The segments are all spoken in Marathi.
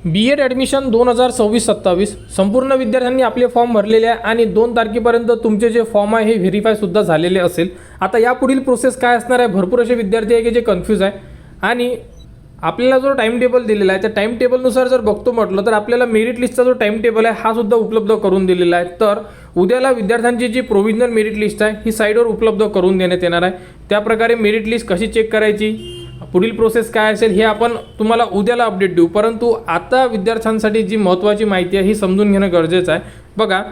B.Ed ॲडमिशन 2026-27 संपूर्ण विद्यार्थ्यांनी आपले फॉर्म भरलेले आहे आणि 2 तारखेपर्यंत तुमचे जे फॉर्म आहे हे व्हेरीफायसुद्धा झालेले असेल. आता यापुढील प्रोसेस काय असणार आहे, भरपूर असे विद्यार्थी आहे की जे कन्फ्यूज आहे. आणि आपल्याला जो टाईम टेबल दिलेला आहे त्या टाईम टेबलनुसार जर बघतो म्हटलं तर आपल्याला मेरिट लिस्टचा जो टाईम टेबल आहे हा सुद्धा उपलब्ध करून दिलेला आहे. तर उद्याला विद्यार्थ्यांची जी प्रोव्हिजनल मेरिट लिस्ट आहे ही साईडवर उपलब्ध करून देण्यात येणार आहे. त्याप्रकारे मेरिट लिस्ट कशी चेक करायची, पुढील प्रोसेस काय असेल हे आपण तुम्हाला उद्याला अपडेट देऊ. परंतु आता विद्यार्थ्यांसाठी जी महत्त्वाची माहिती आहे ही समजून घेणं गरजेचं आहे. बघा,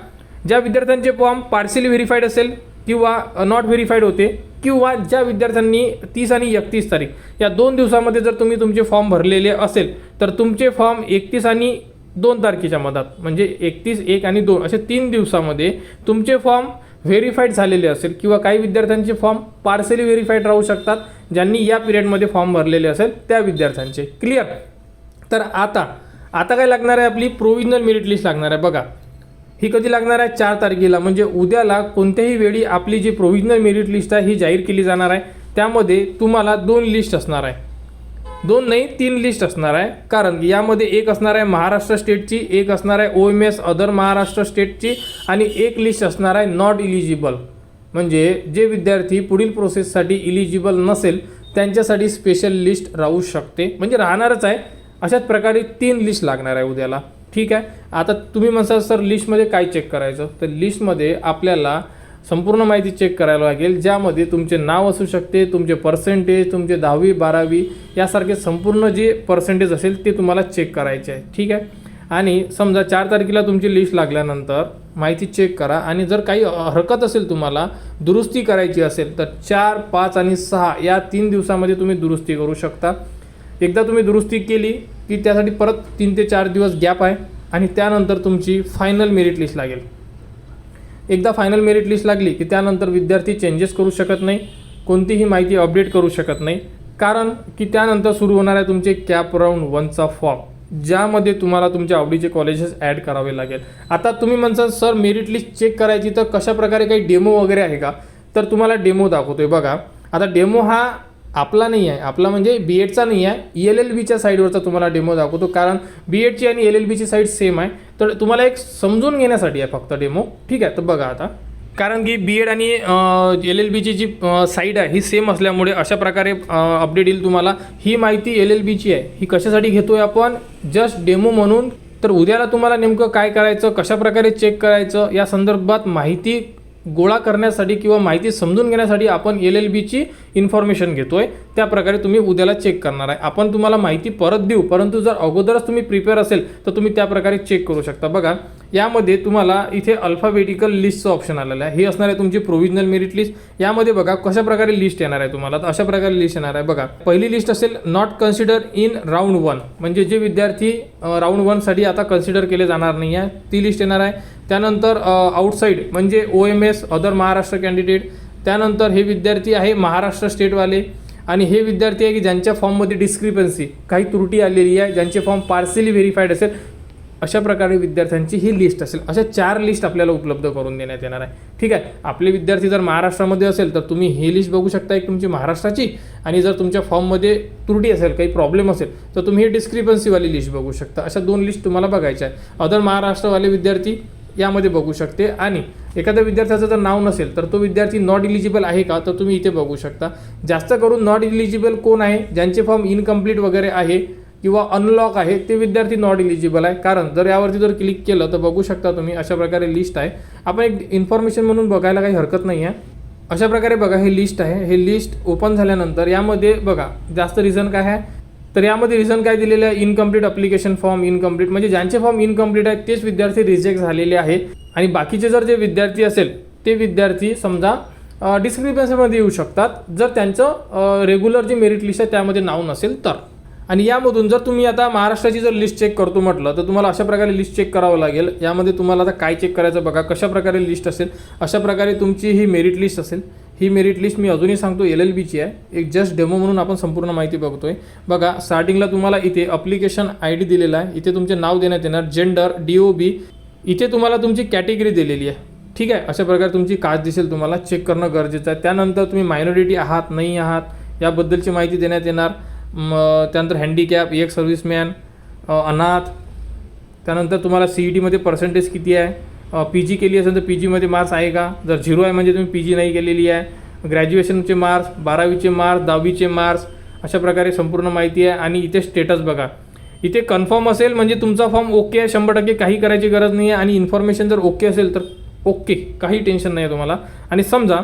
ज्या विद्यार्थ्यांचे फॉर्म पार्शियली व्हेरीफाईड असेल किंवा नॉट व्हेरीफाईड होते, किंवा ज्या विद्यार्थ्यांनी 30 आणि 31 तारीख या 2 दिवसामध्ये जर तुम्ही तुमचे फॉर्म भरलेले असेल तर तुमचे फॉर्म 31 आणि 2 तारखेच्या मधात म्हणजे 31, 1 आणि 2 असे 3 दिवसामध्ये तुमचे फॉर्म व्हेरीफाईड झालेले असेल, किंवा काही विद्यार्थ्यांचे फॉर्म पार्सली व्हेरीफाईड राहू शकतात ज्यांनी या पिरियडमध्ये फॉर्म भरलेले असेल त्या विद्यार्थ्यांचे. क्लिअर. तर आता काय लागणार आहे, आपली प्रोव्हिजनल मेरिट लिस्ट लागणार आहे. बघा, ही कधी लागणार आहे, 4 तारखेला म्हणजे उद्याला कोणत्याही वेळी आपली जी प्रोव्हिजनल मेरिट लिस्ट आहे ही जाहीर केली जाणार आहे. त्यामध्ये तुम्हाला 2 लिस्ट असणार आहे, 2 नाही 3 लिस्ट असणार आहे. कारण यामध्ये एक असणार आहे महाराष्ट्र स्टेटची, एक असणार आहे OMS अदर महाराष्ट्र स्टेटची आणि एक लिस्ट असणार आहे नॉट इलिजिबल, म्हणजे जे विद्यार्थी पुढील प्रोसेससाठी इलिजिबल नसेल त्यांच्यासाठी स्पेशल लिस्ट राहू शकते, म्हणजे राहणारच आहे. अशाच प्रकारे 3 लिस्ट लागणार आहे उद्याला. ठीक आहे. आता तुम्ही म्हणसाल सर लिस्टमध्ये काय चेक करायचं, तर लिस्टमध्ये आपल्याला संपूर्ण माहिती चेक करायला लागेल, ज्यामध्ये तुमचे नाव असू शकते, तुमचे पर्सेंटेज, तुमचे 10वी 12वी यासारखे संपूर्ण जे पर्सेंटेज असेल ते तुम्हाला चेक करायचे आहे. ठीक आहे. आणि समजा 4 तारखेला तुमची लिस्ट लागल्यानंतर माहिती चेक करा आणि जर काही हरकत असेल, तुम्हाला दुरुस्ती करायची असेल तर 4, 5 आणि 6 या 3 दिवसामध्ये तुम्ही दुरुस्ती करू शकता. एकदा तुम्ही दुरुस्ती केली की त्यासाठी परत 3 ते 4 दिवस गॅप आहे आणि त्यानंतर तुमची फायनल मेरिट लिस्ट लागेल. एकदा फायनल मेरिट लिस्ट लागली की त्यानंतर विद्यार्थी चेंजेस करू शकत नाही, कोणतीही माहिती अपडेट करू शकत नाही, कारण की त्यानंतर सुरू होणार आहे तुमचे कॅप राऊंड 1चा फॉर्म, ज्यामध्ये तुम्हाला तुमच्या आवडीचे कॉलेजेस ॲड करावे लागेल. आता तुम्ही म्हणसाल सर मेरिट लिस्ट चेक करायची तर कशा प्रकारे काही डेमो वगैरे आहे का, तर तुम्हाला डेमो दाखवतोय. बघा, आता डेमो हा आपला नाही आहे, आपला म्हणजे B.Edचा नाही आहे, LLBच्या साईडवरचा तुम्हाला डेमो दाखवतो. कारण B.Edची आणि LLBची साईड सेम आहे, तर तुम्हाला एक समजून घेण्यासाठी आहे फक्त डेमो. ठीक आहे. तर बघा, आता कारण की B.Ed आणि LLBची जी साईड आहे ही सेम असल्यामुळे अशा प्रकारे अपडेट येईल तुम्हाला. ही माहिती LLBची आहे, ही कशासाठी घेतोय आपण, जस्ट डेमो म्हणून. तर उद्याला तुम्हाला नेमकं काय करायचं, कशा प्रकारे चेक करायचं या संदर्भात माहिती गोळा करण्यासाठी किंवा माहिती समजून घेण्यासाठी आपण LLBची इन्फॉर्मेशन घेतोय. त्या प्रकारे तुम्ही उद्याला चेक करणार आहे. आपण तुम्हाला माहिती परत देऊ, परंतु जर अगोदरच तुम्ही प्रिपेअर असेल तर तुम्ही त्या प्रकारे चेक करू शकता. बघा, यामध्ये तुम्हाला इथे अल्फाबेटिकल लिस्टचं ऑप्शन आलेलं आहे. हे असणार आहे तुमची प्रोव्हिजनल मेरिट लिस्ट. यामध्ये बघा कशा प्रकारे लिस्ट येणार आहे तुम्हाला, तर अशा प्रकारे लिस्ट येणार आहे. बघा, पहिली लिस्ट असेल नॉट कन्सिडर इन राऊंड 1, म्हणजे जे विद्यार्थी राऊंड 1साठी आता कन्सिडर केले जाणार नाही आहे ती लिस्ट येणार आहे. त्यानंतर आउटसाईड म्हणजे OMS अदर महाराष्ट्र कॅन्डिडेट. त्यानंतर हे विद्यार्थी आहे महाराष्ट्र स्टेटवाले, आणि हे विद्यार्थी आहे की ज्यांच्या फॉर्ममध्ये डिस्क्रिपन्सी काही त्रुटी आलेली आहे, ज्यांचे फॉर्म पार्सली व्हेरीफाईड असेल, अशा प्रकारे विद्यार्थ्यांची ही लिस्ट असेल. अशा 4 लिस्ट आपल्याला उपलब्ध करून देण्यात येणार आहे. ठीक आहे. आपले विद्यार्थी जर महाराष्ट्रामध्ये असेल तर तुम्ही ही लिस्ट बघू शकता एक तुमची महाराष्ट्राची, आणि जर तुमच्या फॉर्ममध्ये त्रुटी असेल, काही प्रॉब्लेम असेल तर तुम्ही ही डिस्क्रिपन्सीवाली लिस्ट बघू शकता. अशा 2 लिस्ट तुम्हाला बघायच्या आहे. अदर महाराष्ट्रवाले विद्यार्थी यामध्ये बघू शकते, आणि एखाद्या विद्यार्थ्याचं जर नाव नसेल तर तो विद्यार्थी नॉट इलिजिबल आहे का, तर तुम्ही इथे बघू शकता. जास्त करून नॉट इलिजिबल कोण आहे, ज्यांचे फॉर्म इनकम्प्लीट वगैरे आहे किंवा अनलॉक आहे ते विद्यार्थी नॉट इलिजिबल आहे. कारण जर यावरती जर क्लिक केलं तर बघू शकता तुम्ही अशा प्रकारे लिस्ट आहे. आपण एक इन्फॉर्मेशन म्हणून बघायला काही हरकत नाही आहे. अशा प्रकारे बघा, हे लिस्ट आहे. हे लिस्ट ओपन झाल्यानंतर यामध्ये बघा जास्त रिझन काय आहे, तर यामध्ये रिझन काय दिलेलं आहे, इनकम्प्लीट अप्लिकेशन फॉर्म इनकम्प्लीट, म्हणजे ज्यांचे फॉर्म इनकम्प्लीट आहेत तेच विद्यार्थी रिजेक्ट झालेले आहेत. आणि बाकीचे जर जे विद्यार्थी असेल ते विद्यार्थी समजा डिस्क्रिपन्सीमध्ये येऊ शकतात जर त्यांचं रेग्युलर जे मेरिट लिस्ट आहे त्यामध्ये नाव नसेल तर. आणि यामधून जर तुम्ही आता महाराष्ट्राची जर लिस्ट चेक करतो म्हटलं तर तुम्हाला अशा प्रकारे लिस्ट चेक करावं लागेल. यामध्ये तुम्हाला आता काय चेक करायचं बघा, कशा प्रकारे लिस्ट असेल अशा प्रकारे तुमची ही मेरिट लिस्ट असेल. ही मेरिट लिस्ट मी अजूनही सांगतो LLBची आहे, एक जस्ट डेमो म्हणून आपण संपूर्ण माहिती बघतोय. बघा, स्टार्टिंगला तुम्हाला इथे अप्लिकेशन ID दिलेला आहे, इथे तुमचे नाव देण्यात येणार, जेंडर DOB, इथे तुम्हाला तुमची कॅटेगरी दिलेली आहे. ठीक आहे. अशा प्रकारे तुमची कास्ट दिसेल, तुम्हाला चेक करणं गरजेचं आहे. त्यानंतर तुम्ही मायनॉरिटी आहात नाही आहात याबद्दलची माहिती देण्यात येणार. त्यानंतर हँडिकॅप, एक सर्व्हिसमॅन, अनाथ, त्यानंतर तुम्हाला CETमध्ये पर्सेंटेज किती आहे, PG केली असेल तर PGमध्ये मार्क्स आहे का, जर 0 आहे म्हणजे तुम्ही PG नाही केलेली आहे, ग्रॅज्युएशनचे मार्क्स, 12वीचे मार्क्स, 10वीचे मार्क्स, अशा प्रकारे संपूर्ण माहिती आहे. आणि इथे स्टेटस बघा, इथे कन्फर्म असेल म्हणजे तुमचा फॉर्म ओके आहे, 100% काही करायची गरज नाही आहे. आणि इन्फॉर्मेशन जर ओके असेल तर ओके, काही टेन्शन नाही आहे तुम्हाला. आणि समजा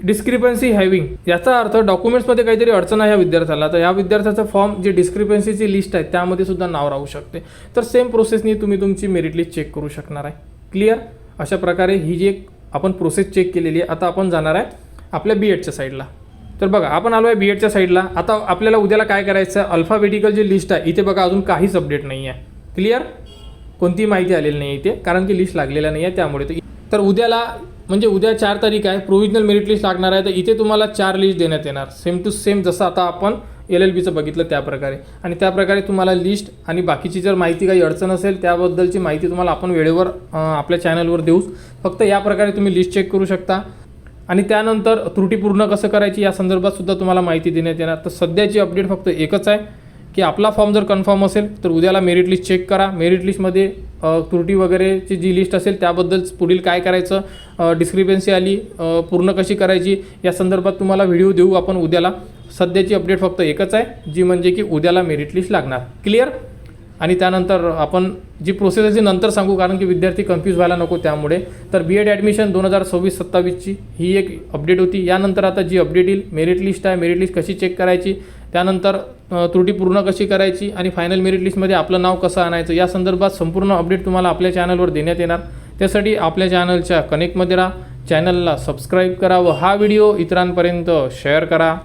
डिस्क्रिपन्सी हॅविंग, याचा अर्थ डॉक्युमेंट्समध्ये काहीतरी अडचण आहे ह्या विद्यार्थ्याला, तर ह्या विद्यार्थ्याचं फॉर्म जे डिस्क्रिपन्सीची लिस्ट आहे त्यामध्ये सुद्धा नाव राहू शकते. तर सेम प्रोसेसनी तुम्ही तुमची मेरिट लिस्ट चेक करू शकणार आहे. क्लिअर? अशा प्रकारे ही जी एक आपण प्रोसेस चेक केलेली आहे. आता आपण जाणार आहे आपल्या BEdच्या साईडला. तर बघा, आपण आलो आहे BEdच्या साईडला. आता आपल्याला उद्याला काय करायचं आहे, अल्फाबेटिकल जी लिस्ट आहे इथे बघा अजून काहीच अपडेट नाही आहे. क्लिअर? कोणतीही माहिती आलेली नाही इथे, कारण की लिस्ट लागलेला नाही आहे त्यामुळे. तर उद्याला म्हणजे उद्या 4 तारीख आहे, प्रोव्हिजनल मेरिट लिस्ट लागणार आहे. तर इथे तुम्हाला 4 लिस्ट देण्यात येणार, सेम टू सेम जसं आता आपण LLBचं बघितलं त्याप्रकारे. आणि त्याप्रकारे तुम्हाला लिस्ट आणि बाकीची जर माहिती काही अडचण असेल त्याबद्दलची माहिती तुम्हाला आपण वेळेवर आपल्या चॅनलवर देऊच. फक्त या प्रकारे तुम्ही लिस्ट चेक करू शकता. आणि त्यानंतर त्रुटीपूर्ण कसं करायची या संदर्भात सुद्धा तुम्हाला माहिती देण्यात येणार. तर सध्याची अपडेट फक्त एकच आहे की आपला फॉर्म जर कन्फर्म असेल तर उद्याला मेरिट लिस्ट चेक करा. मेरिट लिस्टमध्ये त्रुटी वगैरेची जी लिस्ट असेल त्याबद्दल पुढील काय करायचं, डिस्क्रिपन्सी आली पूर्ण कशी करायची या संदर्भात तुम्हाला व्हिडिओ देऊ आपण उद्याला. सध्याची अपडेट फक्त एकच आहे, जी म्हणजे की उद्याला मेरिट लिस्ट लागणार. क्लिअर? आणि त्यानंतर आपण जी प्रोसेस आहे ती नंतर सांगू, कारण की विद्यार्थी कन्फ्यूज व्हायला नको त्यामुळे. तर BEd ॲडमिशन 2026-27ची ही एक अपडेट होती. यानंतर आता जी अपडेट येईल, मेरिट लिस्ट आहे, मेरिट लिस्ट कशी चेक करायची, त्यानंतर त्रुटी पूर्ण कशी करायची आणि फायनल मेरिट लिस्टमध्ये आपलं नाव कसं आणायचं या संदर्भात संपूर्ण अपडेट तुम्हाला आपल्या चॅनलवर देण्यात येणार. त्यासाठी आपल्या चॅनलच्या कनेक्टमध्ये राहा, चॅनलला सबस्क्राईब करा व हा व्हिडिओ इतरांपर्यंत शेअर करा.